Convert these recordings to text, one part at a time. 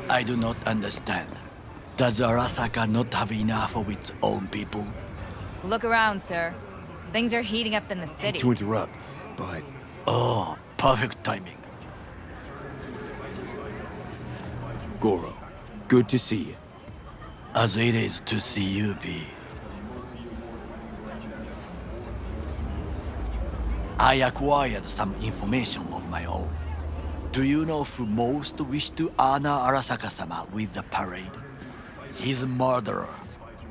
I do not understand. Does Arasaka not have enough of its own people? Look around, sir. Things are heating up in the Hate city. to interrupt, but Oh, perfect timing. Goro, good to see you. As it is to see you, V. I acquired some information of my own. Do you know who most wished to honor Arasaka-sama with the parade? His murderer.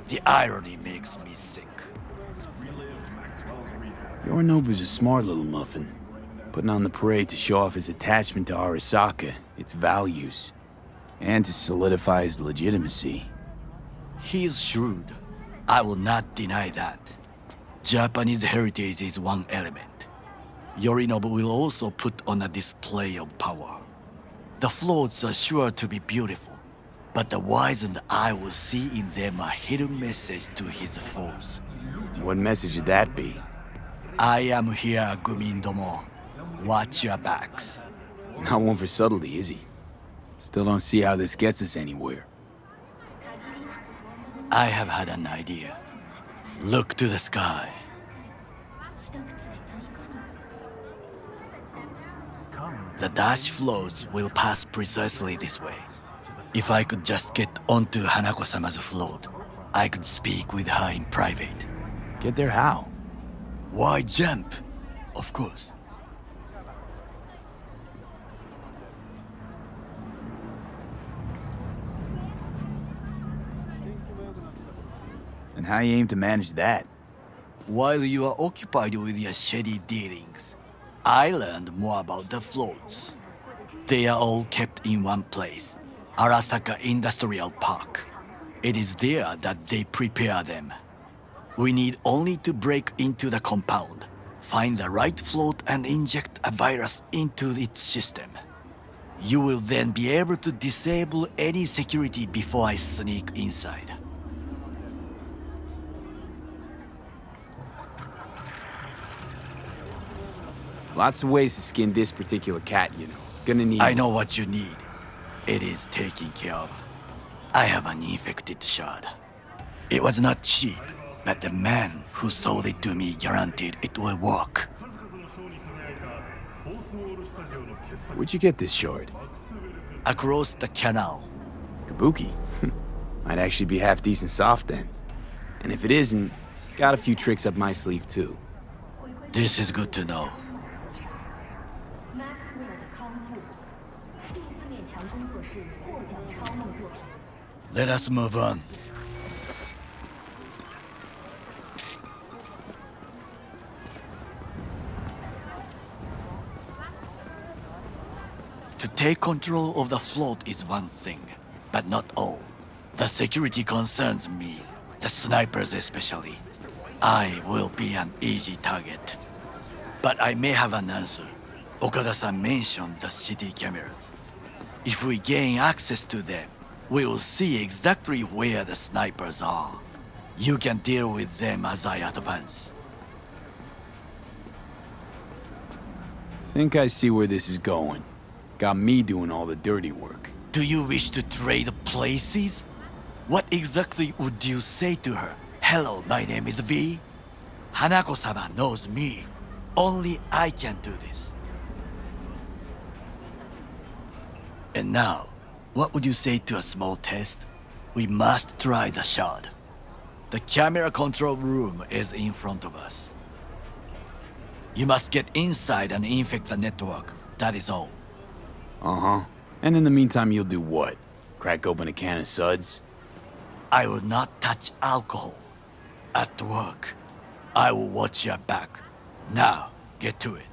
The irony makes me sick. Yorinobu's a smart little muffin, putting on the parade to show off his attachment to Arasaka, its values, and to solidify his legitimacy. He is shrewd. I will not deny that. Japanese heritage is one element. Yorinobu will also put on a display of power. The floats are sure to be beautiful, but the wizened eye will see in them a hidden message to his foes. What message would that be? I am here, Gumindomo. Watch your backs. Not one for subtlety, is he? Still don't see how this gets us anywhere. I have had an idea. Look to the sky. The dash floats will pass precisely this way. If I could just get onto Hanako-sama's float, I could speak with her in private. Get there how? Why jump? Of course. And how you aim to manage that? While you are occupied with your shady dealings, I learned more about the floats. They are all kept in one place, Arasaka Industrial Park. It is there that they prepare them. We need only to break into the compound, find the right float and inject a virus into its system. You will then be able to disable any security before I sneak inside. Lots of ways to skin this particular cat, you know. Gonna need... I know what you need. It is taken care of. I have an infected shard. It was not cheap, but the man who sold it to me guaranteed it will work. Where'd you get this shard? Across the canal. Kabuki? Might actually be half decent soft then. And if it isn't, got a few tricks up my sleeve too. This is good to know. Let us move on. To take control of the float is one thing, but not all. The security concerns me, the snipers especially. I will be an easy target. But I may have an answer. Okada-san mentioned the city cameras. If we gain access to them, we will see exactly where the snipers are. You can deal with them as I advance. Think I see where this is going. Got me doing all the dirty work. Do you wish to trade places? What exactly would you say to her? Hello, my name is V. Hanako-sama knows me. Only I can do this. And now, what would you say to a small test? We must try the shard. The camera control room is in front of us. You must get inside and infect the network. That is all. Uh-huh. And in the meantime, you'll do what? Crack open a can of suds? I will not touch alcohol. At work, I will watch your back. Now, get to it.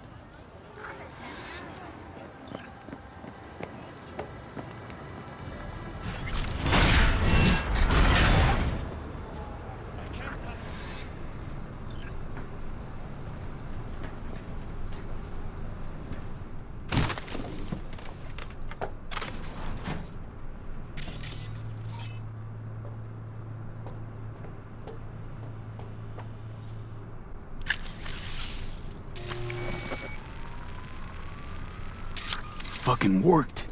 fucking worked.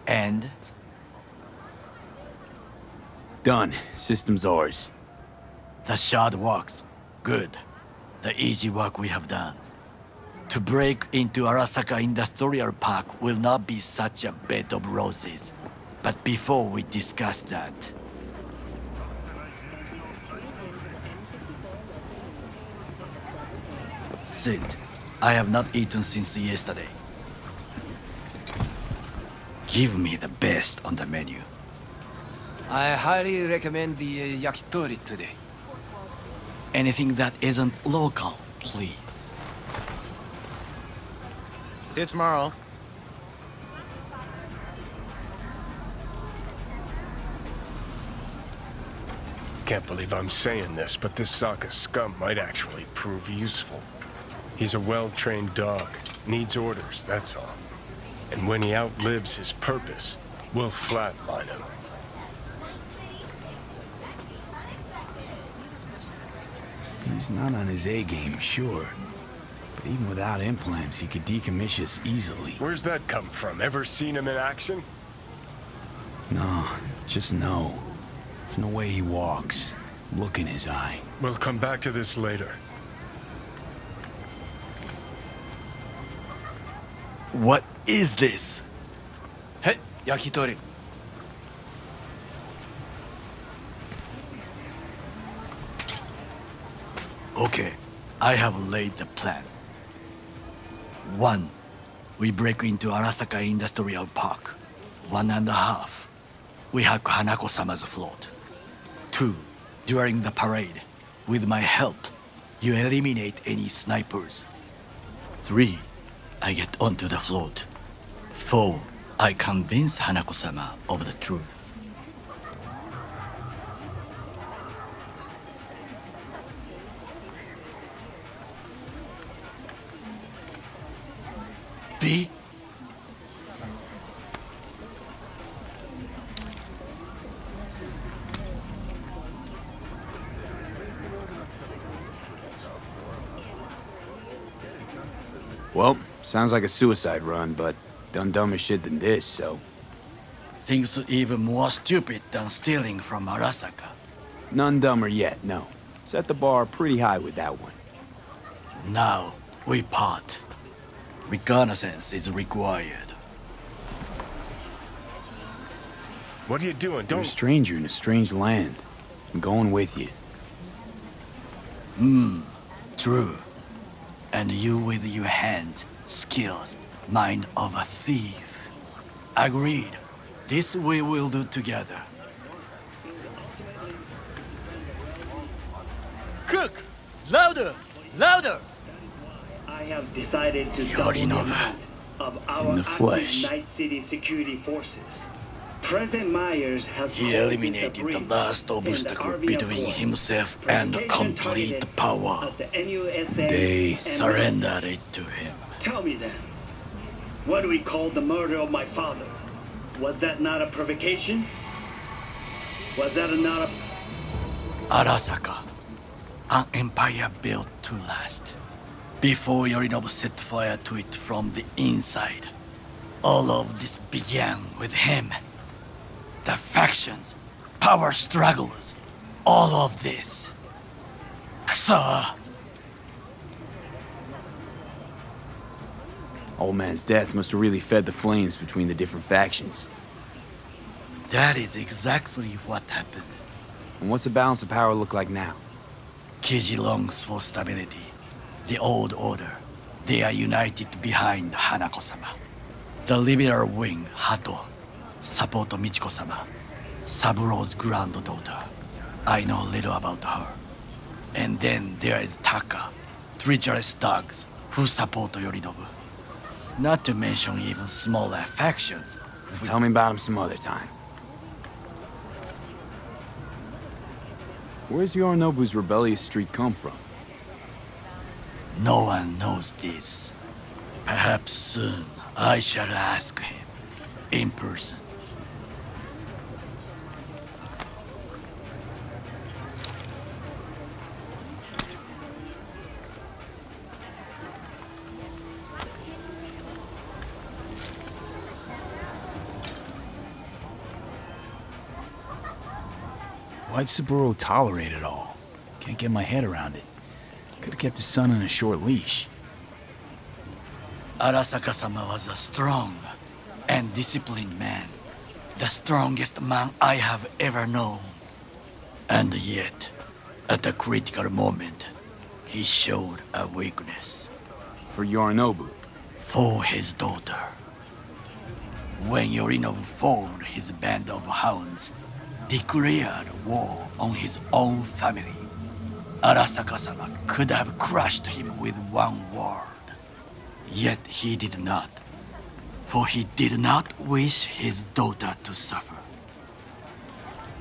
And Done. System's ours. the shard works. Good. The easy work we have done. To break into Arasaka Industrial Park will not be such a bed of roses. But before we discuss that, Sid, I have not eaten since yesterday. Give me the best on the menu. I highly recommend the yakitori today. Anything that isn't local, please. See you tomorrow. Can't believe I'm saying this, but this Sokka scum might actually prove useful. He's a well-trained dog. Needs orders, that's all. And when he outlives his purpose, we'll flatline him. He's not on his A-game, sure. But even without implants, he could decommission us easily. Where's that come from? Ever seen him in action? No, just no. From the way he walks, look in his eye. We'll come back to this later. What is this? Hey, yakitori. Okay, I have laid the plan. 1. We break into Arasaka Industrial Park. 1.5. We hack Hanako-sama's float. 2. During the parade, with my help, you eliminate any snipers. 3. I get onto the float. 4. I convince Hanako-sama of the truth. B? Well, sounds like a suicide run, but done dumber shit than this, so... Things even more stupid than stealing from Arasaka. None dumber yet, no. Set the bar pretty high with that one. Now, we part. Reconnaissance is required. What are you doing? You're a Don't... stranger in a strange land. I'm going with you. True. And you with your hands, skills, mind of a thief. Agreed. This we will do together. Cook! Louder! Louder! I have decided to You double already the know amount of our In the active flesh. Night City security forces. President Myers has He called eliminated this a the breach last in the obstacle RVF between Force. himself and Provocation complete targeted power. at the NUSA They and Surrendered it to him. Tell me then, what do we call the murder of my father? Was that not a provocation? Was that not a... Arasaka, an empire built to last. Before Yorinobu set fire to it from the inside, all of this began with him. The factions, power struggles, all of this. Kusa! Old man's death must have really fed the flames between the different factions. That is exactly what happened. And what's the balance of power look like now? Kiji longs for stability. The old order. They are united behind Hanako-sama. The liberal wing, Hato, support Michiko-sama, Saburo's granddaughter. I know little about her. And then there is Taka, treacherous thugs who support Yorinobu. Not to mention even smaller factions Tell me about him some other time. Where's Yorinobu's rebellious streak come from? No one knows this. Perhaps soon I shall ask him in person. Why'd Saburo tolerate it all? Can't get my head around it. Could have kept his son on a short leash. Arasaka-sama was a strong and disciplined man. The strongest man I have ever known. And yet, at a critical moment, he showed a weakness. For Yorinobu. For his daughter. When Yorinobu formed his band of hounds, declared war on his own family, Arasaka-sama could have crushed him with one word. Yet he did not, for he did not wish his daughter to suffer.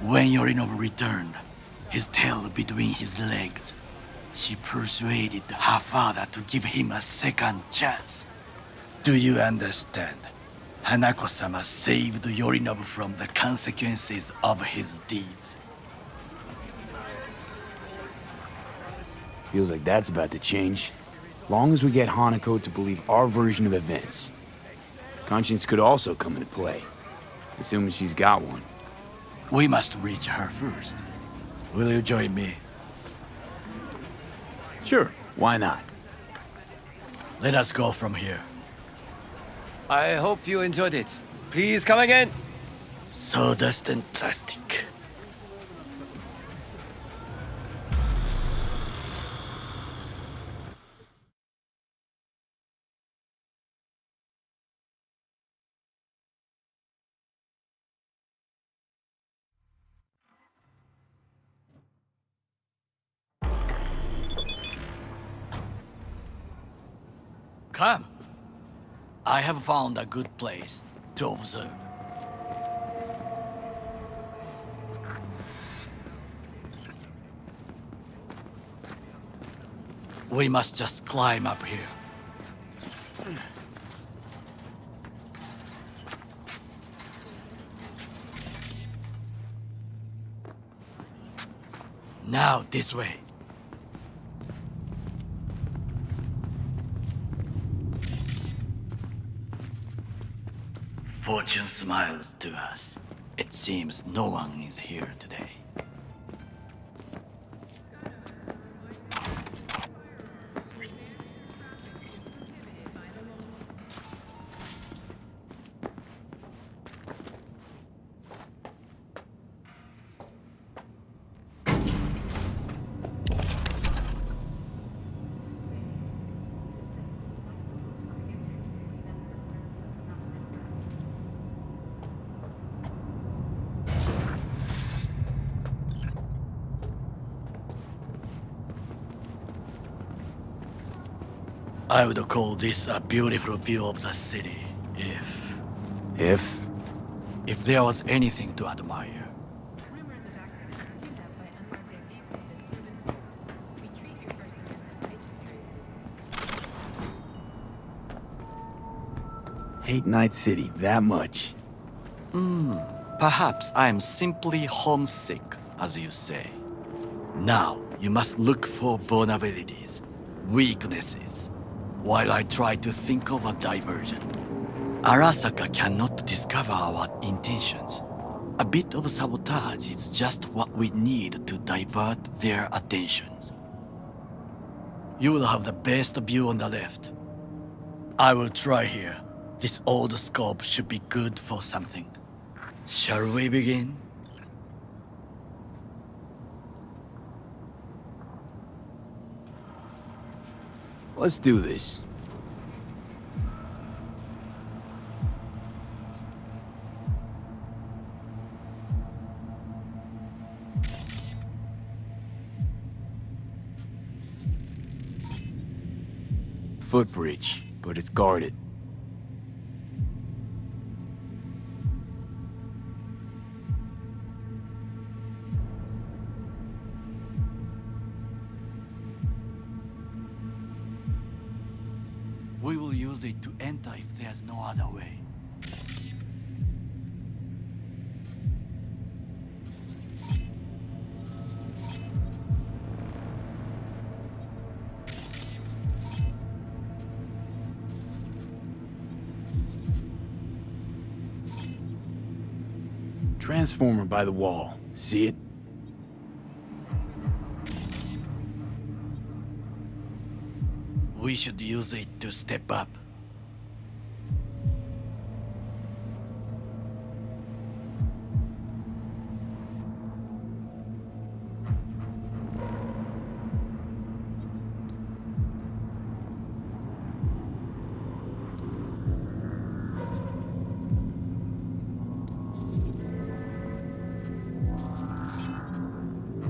When Yorinobu returned, his tail between his legs, she persuaded her father to give him a second chance. Do you understand? Hanako-sama saved Yorinobu from the consequences of his deeds. Feels like that's about to change. Long as we get Hanako to believe our version of events. Conscience could also come into play, assuming she's got one. We must reach her first. Will you join me? Sure, why not? Let us go from here. I hope you enjoyed it. Please come again. Sawdust and plastic. Come. I have found a good place to observe. We must just climb up here. Now this way. Fortune smiles to us. It seems no one is here today. I would call this a beautiful view of the city, if there was anything to admire. Hate Night City that much. Perhaps I am simply homesick, as you say. Now, you must look for vulnerabilities, weaknesses, while I try to think of a diversion. Arasaka cannot discover our intentions. A bit of sabotage is just what we need to divert their attentions. You will have the best view on the left. I will try here. This old scope should be good for something. Shall we begin? Let's do this. Footbridge, but it's guarded. We will use it to enter if there's no other way. Transformer by the wall. See it? We should use it to step up.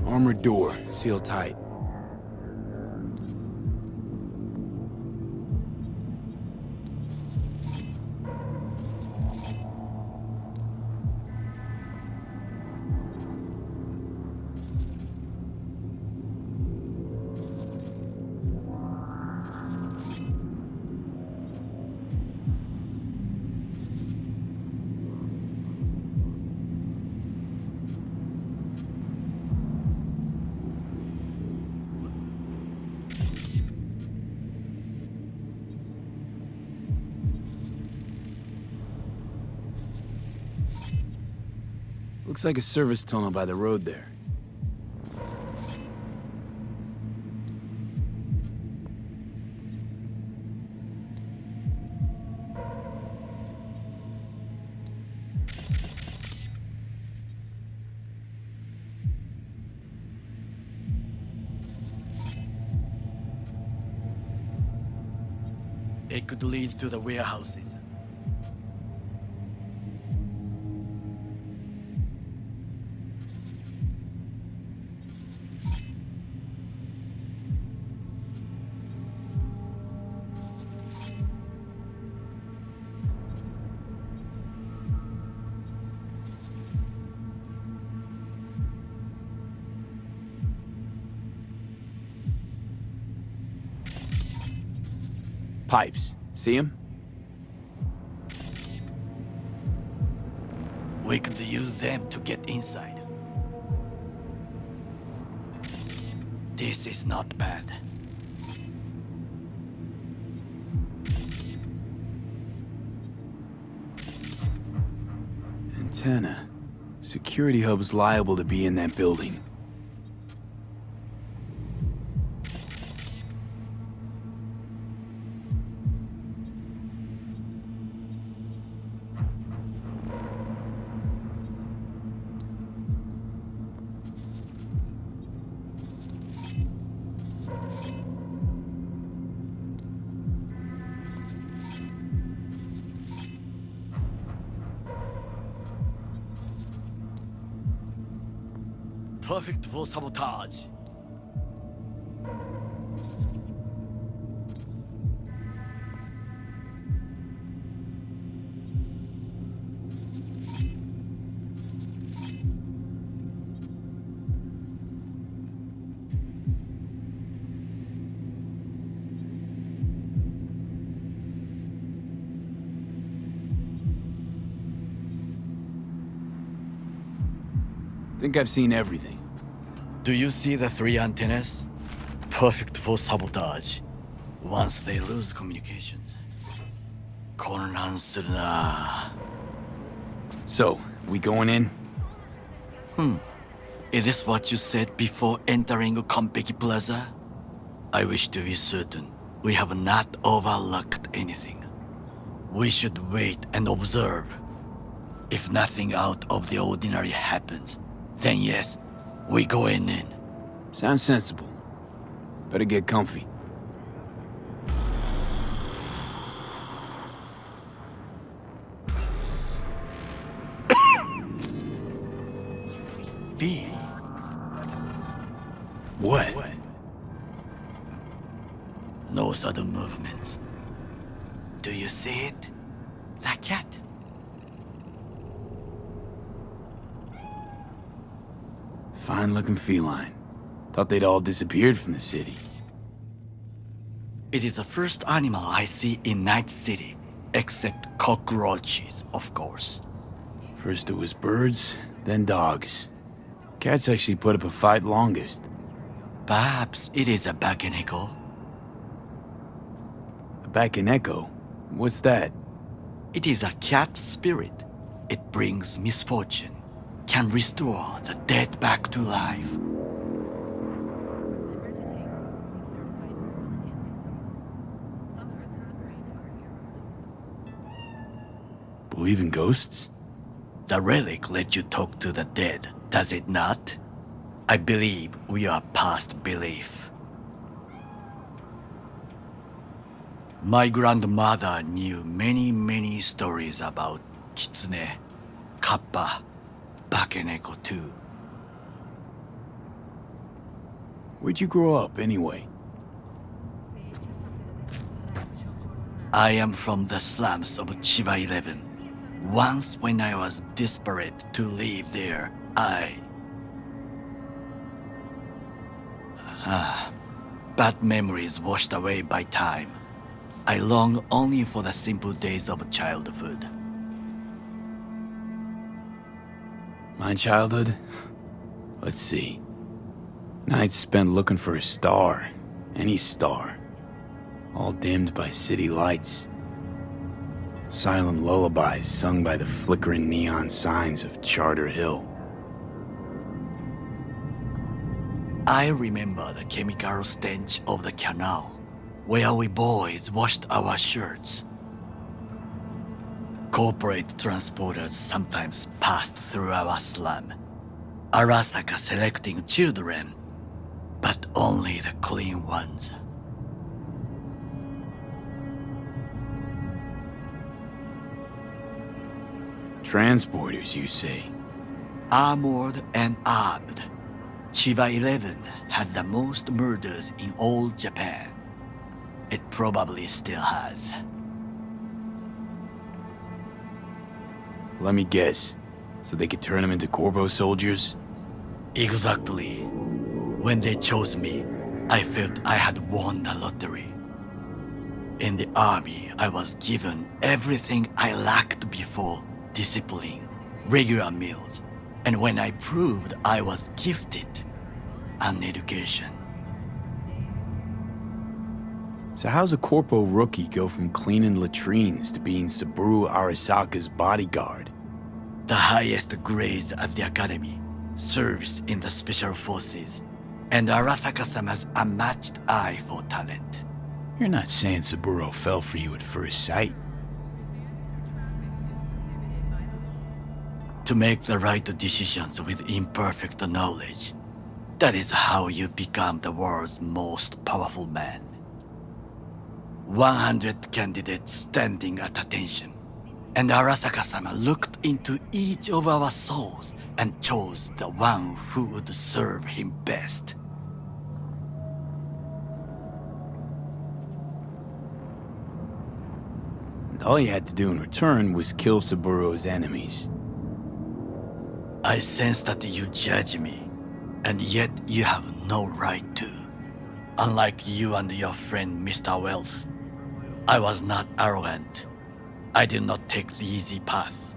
Armored door, sealed tight. Looks like a service tunnel by the road there. It could lead to the warehouses. Pipes. See them? We could use them to get inside. This is not bad. Antenna. Security hub's liable to be in that building. Perfect for sabotage. Think I've seen everything. Do you see the 3 antennas? Perfect for sabotage. Once they lose communications.混乱するな. So, we going in? Is this what you said before entering Konpeki Plaza? I wish to be certain we have not overlooked anything. We should wait and observe. If nothing out of the ordinary happens, then yes, we going in. Sounds sensible. Better get comfy. V. What? No sudden movements. Do you see it? The cat. Fine-looking feline. Thought they'd all disappeared from the city. It is the first animal I see in Night City, except cockroaches, of course. First it was birds, then dogs. Cats actually put up a fight longest. Perhaps it is a bakeneko. A Bakaneko? What's that? It is a cat spirit. It brings misfortune, can restore the dead back to life. Believe in ghosts? The relic lets you talk to the dead, does it not? I believe we are past belief. My grandmother knew many stories about kitsune, kappa, bakeneko too. Where'd you grow up, anyway? I am from the slums of Chiba 11. Once when I was desperate to live there, bad memories washed away by time. I long only for the simple days of childhood. My childhood? Let's see. Nights spent looking for a star. Any star. All dimmed by city lights. Silent lullabies sung by the flickering neon signs of Charter Hill. I remember the chemical stench of the canal, where we boys washed our shirts. Corporate transporters sometimes passed through our slum, Arasaka selecting children, but only the clean ones. Transporters, you say? Armored and armed, Chiba 11 has the most murders in all Japan. It probably still has. Let me guess. So they could turn them into Corvo soldiers? Exactly. When they chose me, I felt I had won the lottery. In the army, I was given everything I lacked before: discipline, regular meals, and when I proved I was gifted, an education. So how's a Corpo rookie go from cleaning latrines to being Saburo Arasaka's bodyguard? The highest grades at the academy, service in the special forces, and Arasaka-sama's unmatched eye for talent. You're not saying Saburo fell for you at first sight. To make the right decisions with imperfect knowledge, that is how you become the world's most powerful man. 100 candidates standing at attention, and Arasaka-sama looked into each of our souls and chose the one who would serve him best. And all you had to do in return was kill Saburo's enemies. I sense that you judge me, and yet you have no right to. Unlike you and your friend Mr. Wells, I was not arrogant. I did not take the easy path.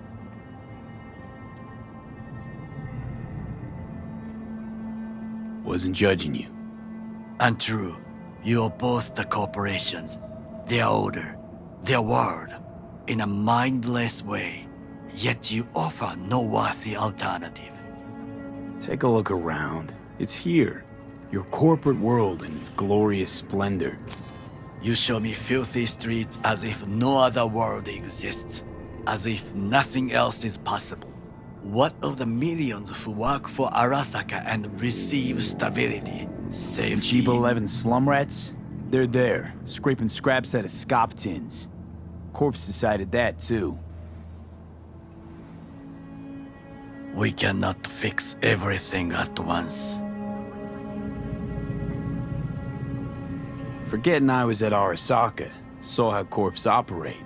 Wasn't judging you. Untrue, you oppose the corporations, their order, their word, in a mindless way, yet you offer no worthy alternative. Take a look around. It's here. Your corporate world in its glorious splendor. You show me filthy streets as if no other world exists, as if nothing else is possible. What of the millions who work for Arasaka and receive stability, safety? Chiba 11 slum rats? They're there, scraping scraps out of scop tins. Corpse decided that, too. We cannot fix everything at once. Forgetting I was at Arasaka, saw how corps operate.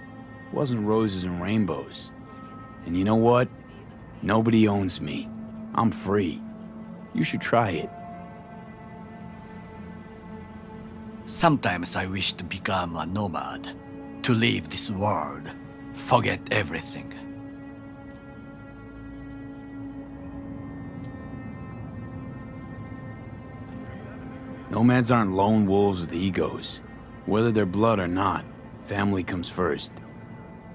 Wasn't roses and rainbows. And you know what? Nobody owns me. I'm free. You should try it. Sometimes I wish to become a nomad, to leave this world, forget everything. Nomads aren't lone wolves with egos. Whether they're blood or not, family comes first.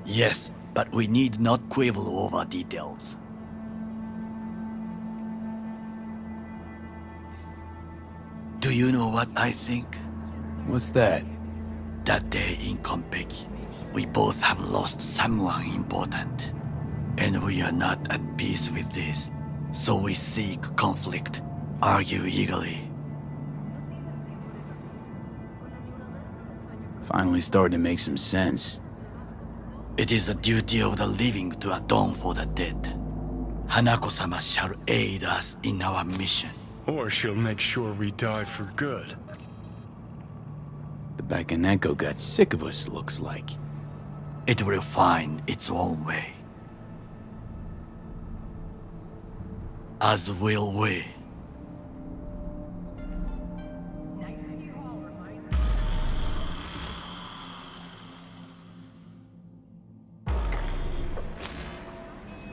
Yes, but we need not quibble over details. Do you know what I think? What's that? That day in Konpeki, we both have lost someone important. And we are not at peace with this. So we seek conflict, argue eagerly. Finally starting to make some sense. It is the duty of the living to atone for the dead. Hanako-sama shall aid us in our mission. Or she'll make sure we die for good. The Bakaneko got sick of us, looks like. It will find its own way. As will we.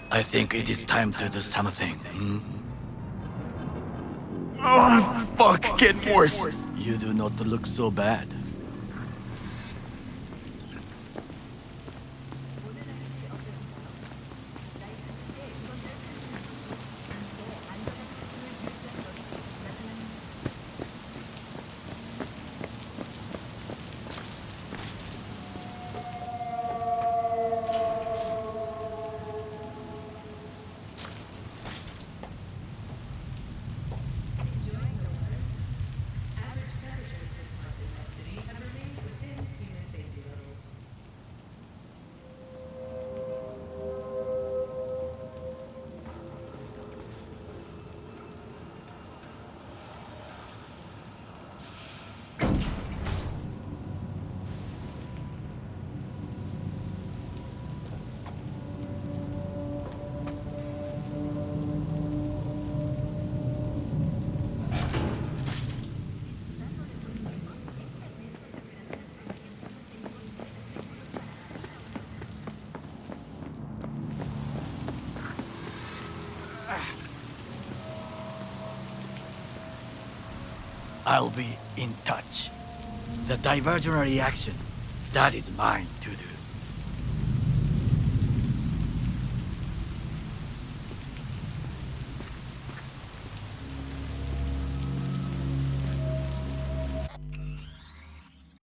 I think it is time to do something. Oh, fuck, getting worse. You do not look so bad. I'll be in touch. The diversionary action, that is mine to do.